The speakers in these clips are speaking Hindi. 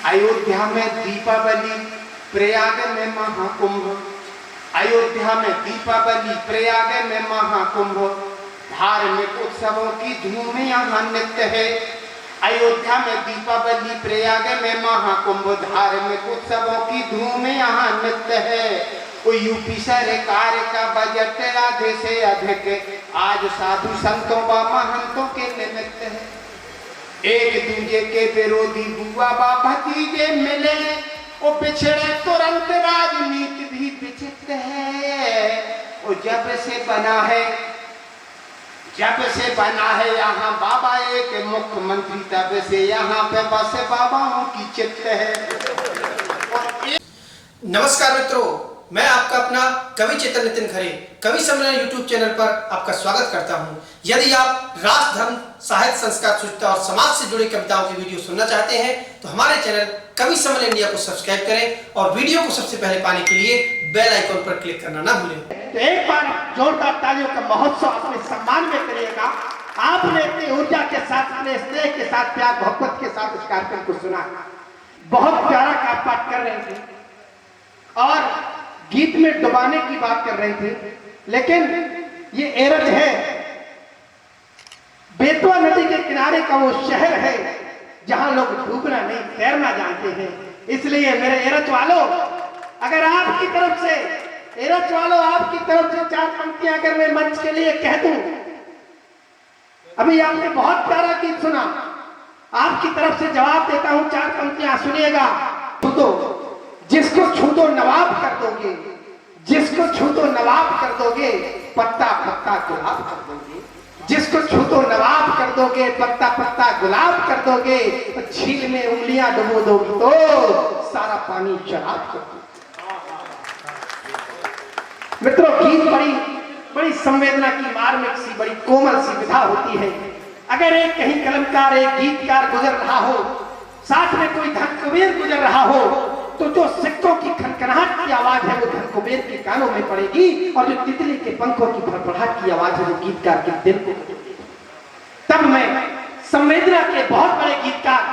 अयोध्या में दीपावली, प्रयाग में महाकुंभ। अयोध्या में दीपावली, प्रयाग में महाकुंभ। धार्मिक उत्सवों की धूम यहाँ नित्य है। अयोध्या में दीपावली, प्रयाग में महाकुंभ। धार्मिक उत्सवों की धूम यहाँ नित्य है। वो यूपी सरकार का बजट आधे से अधिक आज साधु संतों व महंतों के निमित्त है। एक दूजे के विरोधी बुआ बा भतीजे मिले, वो पिछड़े तुरंत राजनीति भी विचित्र है। वो जब से बना है यहाँ बाबा एक मुख्यमंत्री, तब से यहाँ पे बस बाबाओं की चित्त है। नमस्कार मित्रों, मैं आपका अपना कवि चेतन नितिन खरे कवि सम्मेलन यूट्यूब चैनल पर आपका स्वागत करता हूं। यदि आप राष्ट्र, धर्म, साहित्य, संस्कार, शुचिता और समाज से जुड़ी कविताओं की वीडियो सुनना चाहते हैं तो हमारे चैनल कवि सम्मेलन इंडिया को सब्सक्राइब करें और वीडियो को सबसे पहले पाने के लिए बेल आइकन पर क्लिक करना ना भूलें। तो एक बार जोरदार तालियों का महोत्सव अपने सम्मान में करिएगा। आपने अपनी ऊर्जा के साथ, अपने स्नेह के साथ, प्यार मोहब्बत के साथ इस कार्यक्रम को सुना। बहुत प्यारा का पाठ कर रहे थे और गीत में डुबाने की बात कर रहे थे, लेकिन ये एरज है, बेतवा नदी के किनारे का वो शहर है जहां लोग डूबना नहीं तैरना जानते हैं। इसलिए मेरे एरज वालों, अगर आपकी तरफ से चार पंक्तियां अगर मैं मंच के लिए कह दूं, अभी आपने बहुत प्यारा गीत सुना, आपकी तरफ से जवाब देता हूं, चार पंक्तियां सुनिएगा। जिसको छू दो नवाब कर दोगे, जिसको छू दो नवाब कर दोगे, पत्ता पत्ता गुलाब कर दोगे। जिसको छू दो नवाब कर दोगे, पत्ता पत्ता गुलाब कर दोगे। झील में उंगलियां डुबो दोगी तो सारा पानी शराब कर दोगे। मित्रों, गीत बड़ी संवेदना की मार्मिक सी, बड़ी कोमल सी विधा होती है। अगर एक कहीं कलमकार, एक गीतकार गुजर रहा हो, साथ में कोई धन कुबेर गुजर रहा हो, तो जो सिक्कों की खनखनाहट की आवाज है वो धन कुबेर के कानों में पड़ेगी, और जो तितली के पंखों की फड़फड़ाहट की आवाज है वो गीतकार के दिल को। तब मैं संवेदना के बहुत बड़े गीतकार,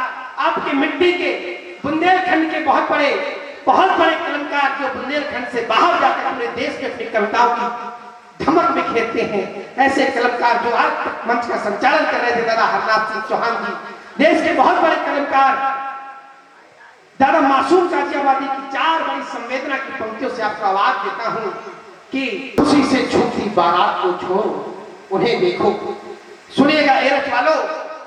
आपके मिट्टी के बुंदेलखंड के बहुत बड़े कलमकार, जो बुंदेलखंड से बाहर जाकर अपने देश के अपनी कविताओं की धमक बिखेरते हैं, ऐसे कलमकार जो आज मंच का संचालन कर रहे थे दादा हरनाथ सिंह चौहान जी, देश के बहुत बड़े कलमकार दादा मासूम काठियावादी की चार बड़ी संवेदना की पंक्तियों से आपको आवाज देता हूं कि खुशी से छूटी बारात को छोड़ो, उन्हें देखो। सुनिएगा एरज वालों,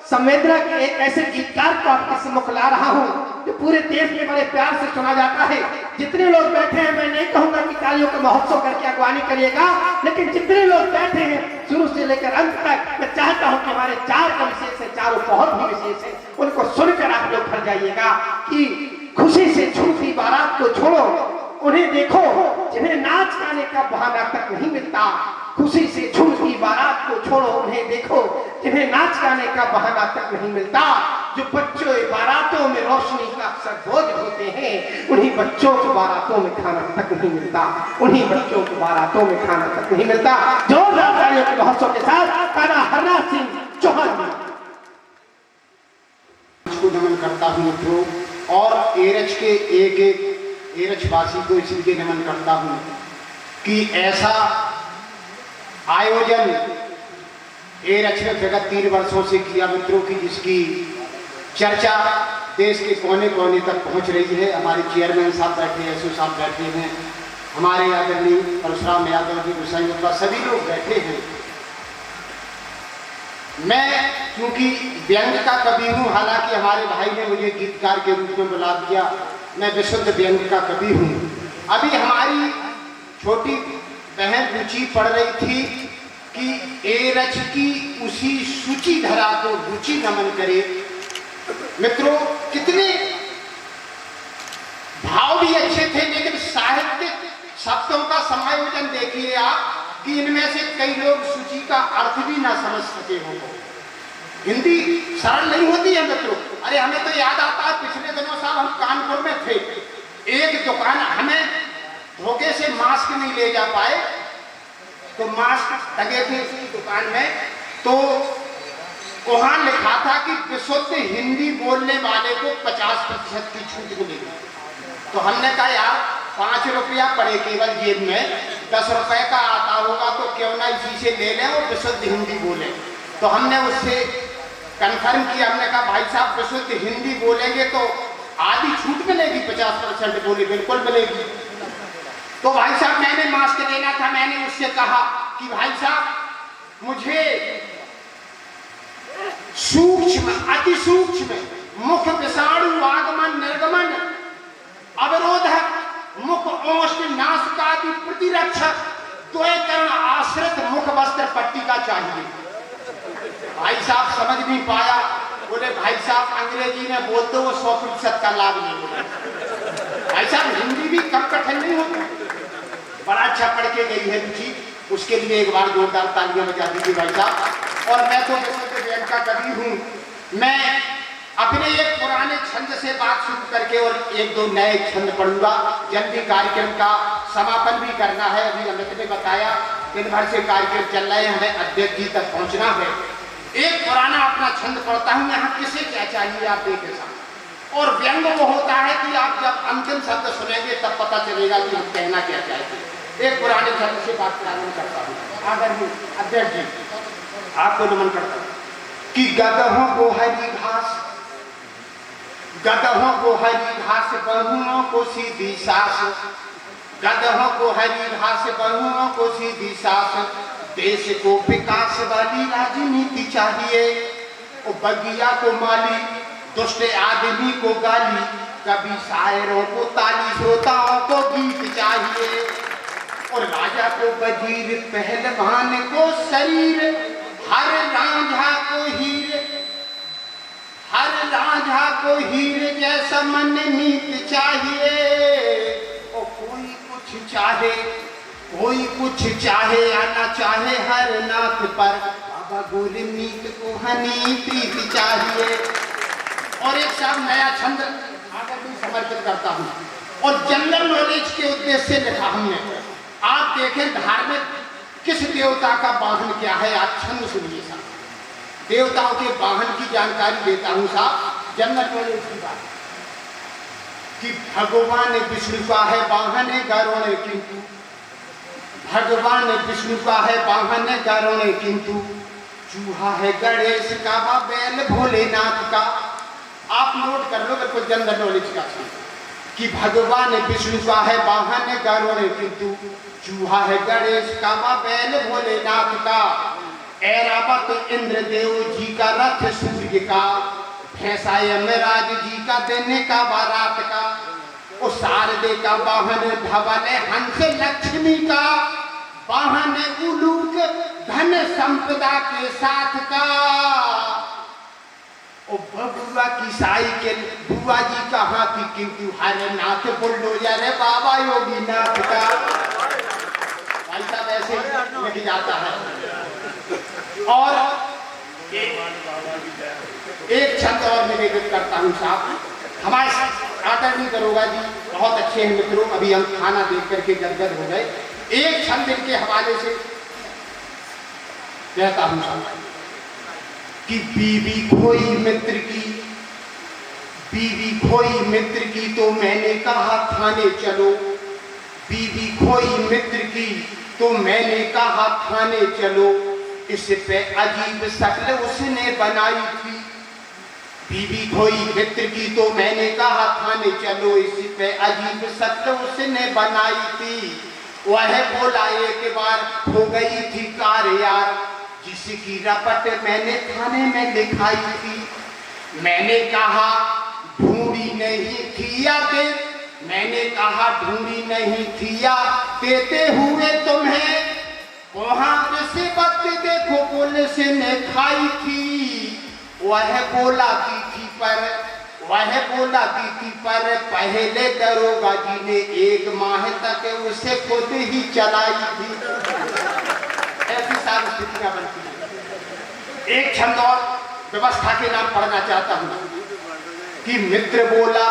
संवेदना के एक ऐसे गीतकार को आपके सम्मुख ला रहा हूं जो पूरे देश में बड़े प्यार से सुना जाता है। जितने लोग बैठे हैं, मैं नहीं कहूंगा कि तालियों का महोत्सव करके अगवानी करिएगा, लेकिन जितने लोग बैठे हैं शुरू से लेकर अंत तक, मैं चाहता हूं कि हमारे चार का विशेष है, चारों बहुत ही विशेष है, उनको सुनकर आप लोग भर जाइएगा कि खुशी से छूटी बारात को छोड़ो, उन्हें देखो जिन्हें नाच गाने का बहाना तक नहीं मिलता। खुशी से छूटी बारात को छोड़ो, उन्हें देखो जिन्हें नाच गाने का बहाना तक नहीं मिलता। जो बच्चों बारातों में रोशनी का अक्सर बोझ होते हैं, उन्हीं बच्चों को बारातों में खाना तक नहीं मिलता, उन्हीं बच्चों को बारातों में खाना तक नहीं मिलता। जोरदार तालियों के महोत्सव के साथ दादा हरनाथ सिंह चौहान को नमन करता हूँ मित्रों, और एरज के एक एरजवासी को इसलिए नमन करता हूँ कि ऐसा आयोजन एरज ने विगत 3 वर्षों से किया मित्रों की, जिसकी चर्चा देश के कोने कोने तक पहुँच रही है। हमारे चेयरमैन साहब बैठे हैं, एसओ साहब बैठे हैं, हमारे आदरणीय परशुराम यादव जी, गुस्सा, सभी लोग बैठे हैं। मैं क्योंकि व्यंग का कवि हूँ, हालांकि हमारे भाई ने मुझे गीतकार के रूप में बुला दिया, मैं विशुद्ध व्यंग का कवि हूँ। अभी हमारी छोटी बहन रुचि पढ़ रही थी कि एरज की उसी सूची धरा को रुचि नमन करे। मित्रों, कितने भाव भी अच्छे थे, लेकिन साहित्यिक शब्दों का समायोजन देखिए आप कि इनमें से कई लोग सूची का अर्थ भी ना समझ सके हो। हिंदी सरल नहीं होती है मित्रों। अरे हमें तो याद आता है, पिछले दिनों साहब हम कानपुर में थे, एक दुकान, हमें धोखे से मास्क नहीं ले जा पाए, तो मास्क लगे थे उसी दुकान में, तो वहां लिखा था कि विशुद्ध हिंदी बोलने वाले को 50% की छूट मिलेगी। तो हमने कहा यार 5 रुपया पड़े केवल जेब में, 10 रुपए का आता होगा तो क्यों ना इसी से ले लें और विशुद्ध हिंदी बोलें। तो हमने उससे कन्फर्म किया, हमने कहा भाई साहब विशुद्ध हिंदी बोलेंगे तो आधी छूट मिलेगी, 50%? बोले बिल्कुल मिलेगी। तो भाई साहब मैंने मास्क लेना था, मैंने उससे कहा कि भाई साहब मुझे सूक्ष्म अति सूक्ष्म मुख विषाणु आगमन निर्गमन अवरोधक मुख औष्ठ नासिकादि प्रतिरक्षक द्वैकरण आश्रित मुख वस्त्र पट्टिका चाहिए। भाई साहब समझ नहीं पाया, बोले भाई साहब अंग्रेजी में बोलते हो 100% का लाभ नहीं मिलेगा। भाई साहब हिंदी भी कम कठिन नहीं होती, बड़ा अच्छा पढ़ के गई है रुचि, उसके लिए एक बार जोरदार तालियां बजा दीजिए भाई साहब। और मैं तो विशुद्ध वेद का कवि हूँ, मैं अपने एक पुराने छंद से बात शुरू करके और 1-2 नए छंद पढ़ूंगा। जल्दी कार्यक्रम का समापन भी करना है, अभी अमित ने बताया दिन भर से कार्यक्रम चल रहे हैं, हमें अध्यक्ष जी तक पहुंचना है। एक पुराना अपना छंद पढ़ता हूँ, यहाँ किसे क्या चाहिए आप देखे साथ। और व्यंग वो होता है कि आप जब अंतिम शब्द सुनेंगे तब पता चलेगा कि हम कहना क्या चाहते। एक पुराने छंद से बात प्रारंभ करता हूँ। आदरणीय अध्यक्ष जी आपको नमन करता हूँ कि गदहों को हरी घास, गदहों को हरी घास बहुओं को सीधी सास, गदहों को हरी घास बहुओं को सीधी सास, देश को विकास वाली राजनीति चाहिए। ओ बगिया को माली दुष्ट आदमी को गाली, कभी शायरों को ताली श्रोताओं को गीत चाहिए। और राजा को वजीर पहलवान को शरीर, हर रांझा को हीर, हर रांझा को हीर जैसा मन मीत चाहिए। और कोई कुछ चाहे, कोई कुछ चाहे या ना चाहे, हर नाथ पर बाबा गुरमीत को हनी प्रीत चाहिए। और एक साथ नया छंद आकर भी समर्पित करता हूँ और जनरल नॉलेज के उद्देश्य से लिखा हमने। आप देखें धार्मिक किस देवता का वाहन क्या है, आप छंद सुनिए साहब। देवताओं के वाहन की जानकारी देता हूँ साहब, जनरल नॉलेज की बात कि भगवान विष्णु का है वाहन गरुण किंतु, भगवान विष्णु का है वाहन गरुण किंतु, चूहा है गणेश का व बैल भोलेनाथ का। आप नोट कर लो बिल्कुल जनरल नॉलेज का कि भगवान विष्णु का है वाहन गरुण किंतु, चूहा है गणेश का व बैल भोलेनाथ का। ऐरावत इंद्रदेव जी का रथ सूर्य का, भैंसा यमराज जी का दिन का बारात का। और शारदे का वाहन धवल हंस लक्ष्मी का, वाहन उलूक धन संपदा के साथ का। और बबुआ की साइकिल बुआ जी का हाथी किंतु, हर नाथ बुलडोजर बाबा योगी नाथ का। भाई साहब ऐसे लिख जाता है। और एक छंद और निवेदित करता हूँ साहब, हमारे आदरणीय दरोगा जी बहुत अच्छे हैं मित्रों, अभी हम खाना देख करके गदगद हो गए। एक छंद इनके हवाले से कहता हूँ साहब कि बीवी खोई मित्र की, बीवी खोई मित्र की तो मैंने कहा थाने चलो, बीवी खोई मित्र की तो मैंने कहा थाने चलो। इस पे अजीब शक्ल उसने बनाई थी, बीवी खोई मित्र की तो मैंने कहा थाने चलो, इस पे अजीब शक्ल उसने बनाई थी। वह बोला एक बार हो गई थी कार यार, जिसकी रपट मैंने थाने में लिखाई थी। मैंने कहा ढूंढी नहीं थी या दे, मैंने कहा ढूंढी नहीं थी या देते हुए तुम्हें, वहां मुसीबत देखो पुलिस ने खाई थी। वह बोला थी पर, वह बोला थी पर पहले दरोगा जी ने 1 माह तक उसे खुद ही चलाई थी। ऐसी सारी स्थितियां बनती हैं। एक छंद और व्यवस्था के नाम पढ़ना चाहता हूँ कि मित्र बोला,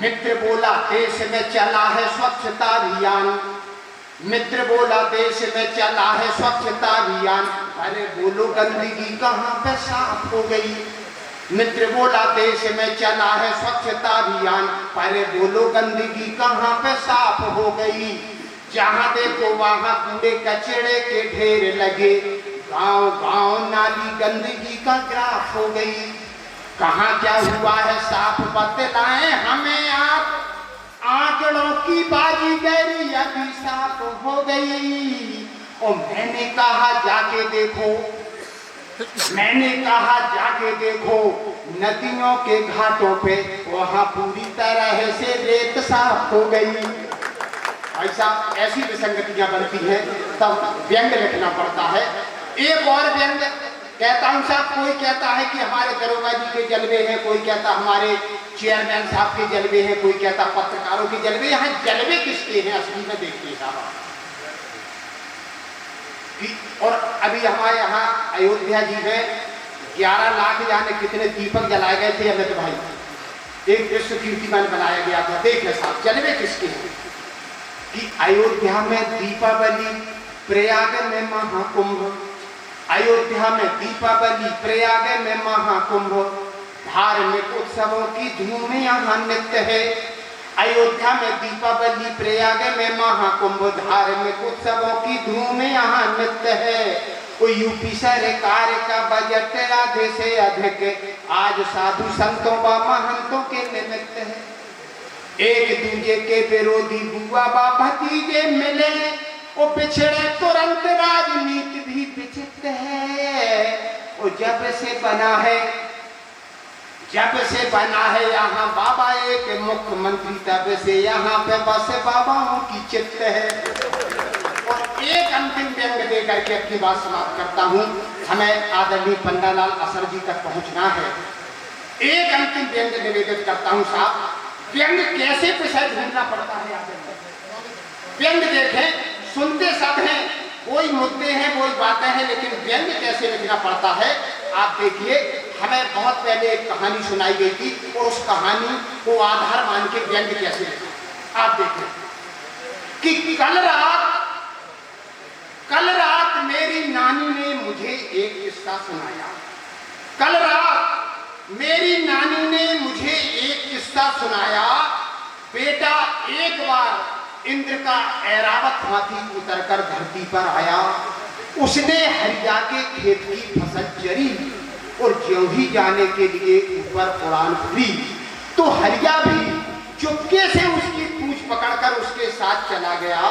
मित्र बोला देश में चला है स्वच्छता अभियान, मित्र बोला देश में चला है स्वच्छता अभियान। अरे बोलो गंदगी कहाँ पे साफ हो गई। मित्र बोला देश में चला है स्वच्छता अभियान, अरे बोलो गंदगी कहाँ पे साफ हो गई। जहाँ देखो वहाँ कूड़े कचरे के ढेर लगे, गांव गांव नाली गंदगी का ग्राफ हो गई। कहाँ क्या हुआ है साफ बतलाएं हमें आप, आंकड़ों की बाजीगरी अभी साफ हो गई। और मैंने कहा जाके देखो, मैंने कहा जाके देखो नदियों के घाटों पे, वहां पूरी तरह से रेत साफ हो गई। ऐसा ऐसी विसंगतियां बनती हैं, तब व्यंग लिखना पड़ता है। एक और व्यंग कहता हूं साहब, कोई कहता है कि हमारे दरोगा जी के जलवे हैं, कोई कहता हमारे चेयरमैन साहब के जलवे हैं, कोई कहता पत्रकारों के जलवे। यहाँ जलवे किसके हैं असली में देखिए साहब। और अभी हमारे यहाँ अयोध्या जी में 11 लाख जाने कितने दीपक जलाए गए थे अमित भाई, एक विश्व कीर्तिमान बनाया गया था। देखे साहब जलवे किसके हैं कि अयोध्या में दीपावली, प्रयाग में महाकुंभ, अयोध्या में दीपावली, प्रयाग में महाकुंभ, धार्मिक उत्सवों की धूम यहाँ नित्य है। अयोध्या में दीपावली, प्रयाग में महाकुंभ, धार्मिक उत्सवों की धूम यहाँ नित्य है। वो यूपी सरकार का बजट आधे से अधिक आज साधु संतों व महंतों के निमित्त है। एक दूजे के विरोधी बुआ बा भतीजे मिले, वो पिछड़े तुरंत राजनीति भी विचित्र है। वो जब से बना है यहाँ बाबा एक मुख्यमंत्री, तब से यहाँ पे बस बाबाओं की चित्त है। और एक अंतिम व्यंग दे करके अपनी बात समाप्त करता हूँ, हमें आदरणीय पन्नालाल असर जी तक पहुँचना है। एक अंतिम व्यंग निवेदित करता हूँ साहब, व्यंग कैसे विषय ढूंढना पड़ता है। व्यंग देखें, सुनते सब हैं, कोई मुद्दे हैं कोई बातें हैं, लेकिन व्यंग कैसे लिखना पड़ता है आप देखिए। हमें बहुत पहले एक कहानी सुनाई गई थी और उस कहानी को आधार मान के व्यंग कैसे लिखा आप देखें कि कल रात मेरी नानी ने मुझे एक किस्सा सुनाया। कल रात मेरी नानी ने मुझे एक किस्सा सुनाया। बेटा एक बार इंद्र का ऐरावत हाथी उतरकर धरती पर आया। उसने हरिया के खेत की फसल चरी और ज्यों ही जाने के लिए ऊपर उड़ान भरी, तो हरिया भी चुपके से उसकी पूंछ पकड़कर उसके साथ चला गया।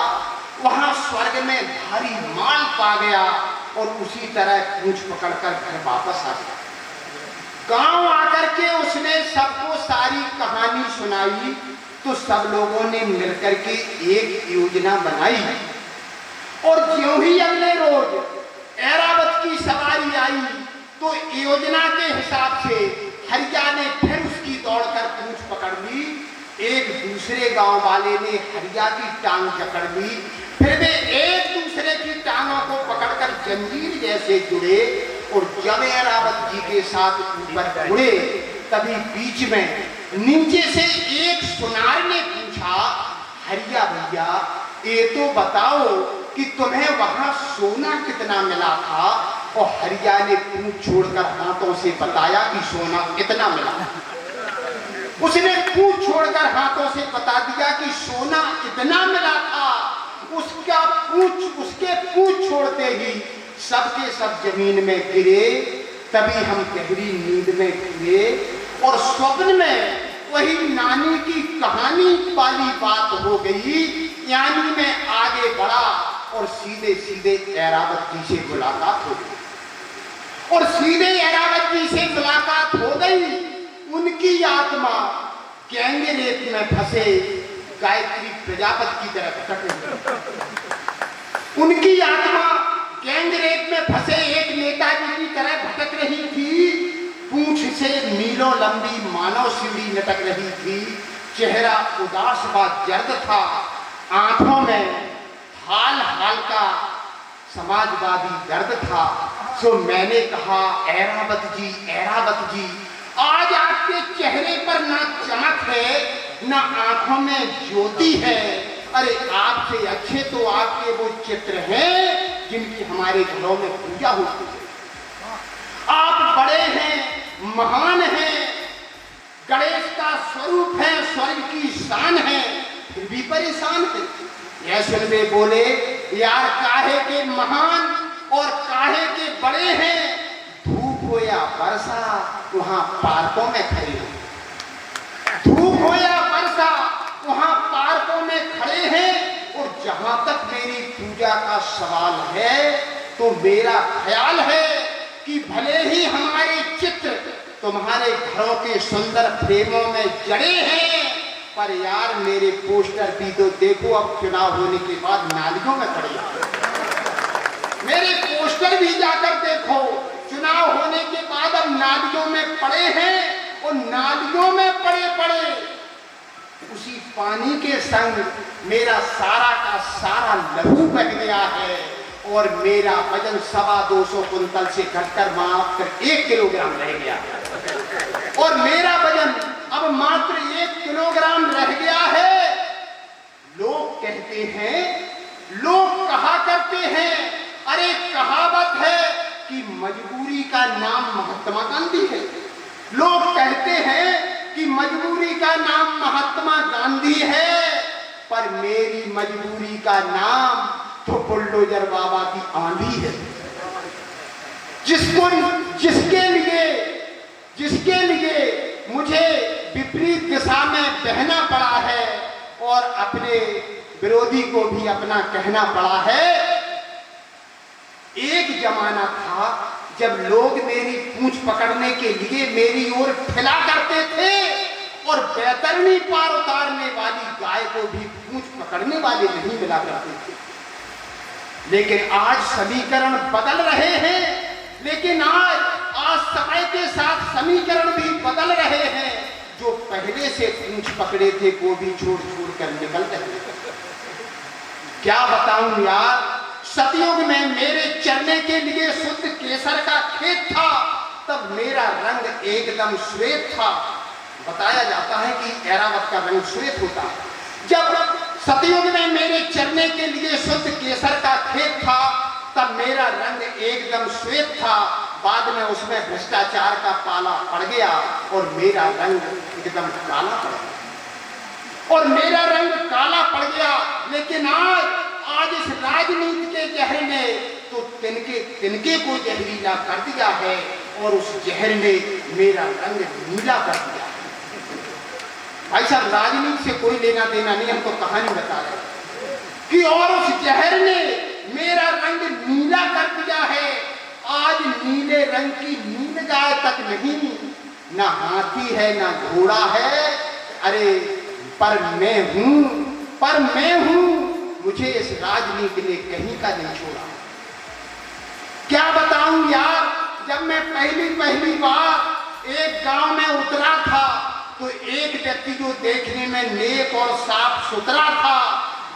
वहां स्वर्ग में भारी माल पा गया और उसी तरह पूंछ पकड़कर घर वापस आ गया। गांव आकर के उसने सबको सारी कहानी सुनाई, तो सब लोगों ने मिलकर के एक योजना बनाई। और ज्यों ही अगले रोज ऐरावत की सवारी आई, तो योजना के हिसाब से हरिया ने फिर उसकी दौड़कर पूंछ पकड़ ली। एक दूसरे गांव वाले ने हरिया की टांग जकड़ ली, फिर वे एक दूसरे की टांगों को पकड़कर जंजीर जैसे जुड़े। और जब ऐरावत जी के साथ ऊपर जुड़े, तभी बीच में नीचे से एक सुनार ने पूछा, हरिया भैया ये तो बताओ कि तुम्हें वहां सोना कितना मिला था। और हरिया ने पूंछ छोड़कर हाथों से बताया कि सोना इतना मिला। उसने पूंछ छोड़कर हाथों से बता दिया कि सोना इतना मिला था। उसके पूंछ छोड़ते ही सबके सब जमीन में गिरे। तभी हम गहरी नींद में गिरे और स्वप्न में वही नानी की कहानी वाली बात हो गई। यानी मैं आगे बढ़ा और सीधे सीधे ऐरावत जी से मुलाकात हो गई। और सीधे ऐरावत जी से मुलाकात हो गई। उनकी आत्मा गैंगरेप में फंसे गायत्री प्रजापति की तरफ भटक रही। उनकी आत्मा गैंगरेप में फंसे एक नेताजी की तरह भटक रही थी। पूंछ से मीलों लंबी मानव सीढ़ी लटक रही थी। चेहरा उदास व जर्द था। आंखों में हाल हाल का समाजवादी दर्द था। सो मैंने कहा, ऐरावत जी आज आपके चेहरे पर ना चमक है ना आंखों में ज्योति है। अरे आपसे अच्छे तो आपके वो चित्र हैं जिनकी हमारे घरों में पूजा होती है। आप बड़े हैं, महान हैं, गणेश का स्वरूप है, स्वर्ग की शान है, फिर भी परेशान है। यह सुनवे बोले, यार काहे के महान और काहे के बड़े हैं, धूप हो या वर्षा वहां पार्कों में खड़े हैं। धूप हो या वर्षा वहां पार्कों में खड़े हैं। और जहां तक मेरी पूजा का सवाल है तो मेरा ख्याल है कि भले ही हमारे चित्र तुम्हारे घरों के सुंदर फ्रेमों में जड़े हैं, पर यार मेरे पोस्टर भी तो देखो, अब चुनाव होने के बाद नालियों में पड़े हैं। मेरे पोस्टर भी जाकर देखो, चुनाव होने के बाद अब नालियों में पड़े हैं। और नालियों में पड़े पड़े उसी पानी के संग मेरा सारा का सारा लहू बह गया है। और मेरा वजन 225 कुंतल से घटकर मात्र 1 किलोग्राम रह गया। और मेरा वजन अब मात्र 1 किलोग्राम रह गया है। लोग कहते हैं, लोग कहा करते हैं, अरे कहावत है कि मजबूरी का नाम महात्मा गांधी है। लोग कहते हैं कि मजबूरी का नाम महात्मा गांधी है, पर मेरी मजबूरी का नाम तो बुलडोजर बाबा की आंधी है। जिसके लिए मुझे विपरीत दिशा में बहना पड़ा है और अपने विरोधी को भी अपना कहना पड़ा है। एक जमाना था जब लोग मेरी पूंछ पकड़ने के लिए मेरी ओर फैला करते थे और बैतरनी पार उतारने वाली गाय को भी पूंछ पकड़ने वाले नहीं मिला करते थे। लेकिन आज समीकरण बदल रहे हैं। लेकिन आज समय के साथ समीकरण भी बदल रहे हैं। जो पहले से पूंछ पकड़े थे वो भी छोड़ छोड़ कर निकल रहे थे। क्या बताऊं यार, सतयुग में मेरे चरने के लिए शुद्ध केसर का खेत था, तब मेरा रंग एकदम श्वेत था। बताया जाता है कि ऐरावत का रंग श्वेत होता है। जब सतयुग में मेरे चरने के लिए शुद्ध केसर का खेत था, तब मेरा रंग एकदम श्वेत था। बाद में उसमें भ्रष्टाचार का पाला पड़ गया और मेरा रंग एकदम काला पड़ गया। और मेरा रंग काला पड़ गया। लेकिन आज इस राजनीति के जहर ने तो तिनके को जहरीला कर दिया है और उस जहर ने मेरा रंग नीला कर दिया है। भाई साहब, राजनीति से कोई लेना देना नहीं, हम तो कहानी बता रहे हैं कि और उस जहर ने मेरा रंग नीला कर दिया है। आज नीले रंग की नील गाय तक नहीं, ना हाथी है ना घोड़ा है। अरे पर मैं हूं, मुझे इस राजनीति ने कहीं का नहीं छोड़ा। क्या बताऊं यार, जब मैं पहली बार एक गांव में उतरा था तो एक व्यक्ति जो देखने में नेक और साफ सुथरा था,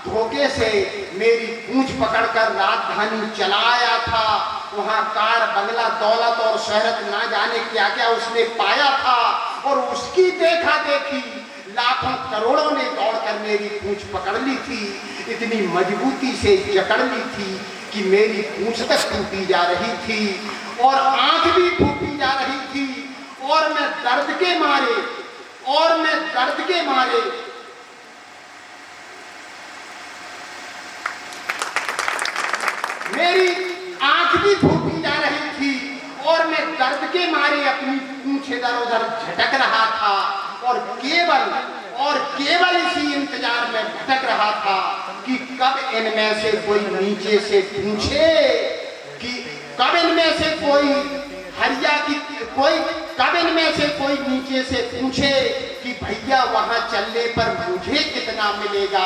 धोखे से मेरी पूंछ पकड़कर राजधानी चला आया था। वहां कार, बंगला, दौलत और शोहरत ना जाने क्या क्या उसने पाया था। और उसकी देखा देखी लाखों करोड़ों ने दौड़कर मेरी पूंछ पकड़ ली थी। इतनी मजबूती से जकड़ ली थी कि मेरी पूंछ तक टूटी जा रही थी और आंख भी फूटी जा रही थी। और मैं दर्द के मारे मेरी आंख भी फूटी जा रही थी और मैं दर्द के मारे अपनी पूंछ इधर उधर झटक रहा था। और केवल इसी इंतजार में भटक रहा था कि कब इनमें से कोई नीचे से पूछे, कि कब इनमें से कोई कब इनमें से कोई नीचे से पूछे कि भैया वहां चलने पर मुझे कितना मिलेगा।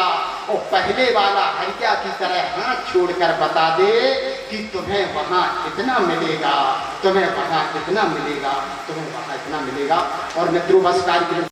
और पहले वाला हरिया की तरह हाथ छोड़कर बता दे कि तुम्हें वहां इतना मिलेगा, तुम्हें वहां इतना मिलेगा, तुम्हें वहां इतना मिलेगा। और मित्रों, बस कार्यक्रम